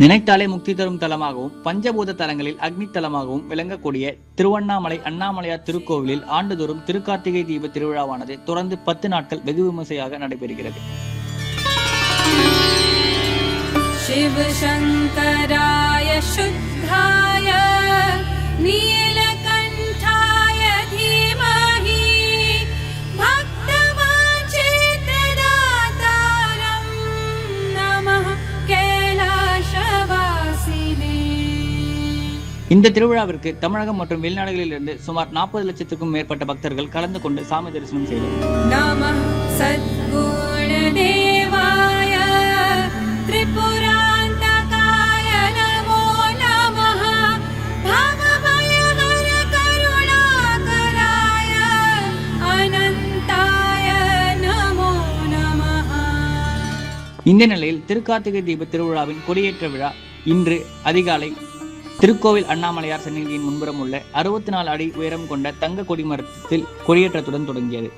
நினைத்தாலே முக்தி தரும் தலமாகவும் பஞ்சபூத தலங்களில் அக்னி தலமாகவும் விளங்கக்கூடிய திருவண்ணாமலை அண்ணாமலையார் திருக்கோவிலில் ஆண்டுதோறும் திருக்கார்த்திகை தீப திருவிழாவானது தொடர்ந்து 10 நாட்கள் வெகு விமர்சையாக நடைபெறுகிறது. शिव शंकराय शुद्धाय नीलकंठाय धीमहि भक्तवाञ्छितदातारं नमः कैलाशवासिने. இந்த திருவிழாவிற்கு தமிழகம் மற்றும் வெளிநாடுகளிலிருந்து சுமார் 40 லட்சத்துக்கும் மேற்பட்ட பக்தர்கள் கலந்து கொண்டு சாமி தரிசனம் செய்தனர். நமः சத்குணதேவாய त्रिपुरान्तकाय नमो नमः भवभयहर करुणाकराय अनन्ताय नमो नमः. இந்த நிலையில் திருக்கார்த்திகை தீப திருவிழாவின் கொடியேற்ற விழா இன்று அதிகாலை திருக்கோவில் அண்ணாமலையார் சன்னதியின் முன்புறம் உள்ள 64 அடி உயரம் கொண்ட தங்க கொடிமரத்தில் கொடியேற்றத்துடன் தொடங்கியது.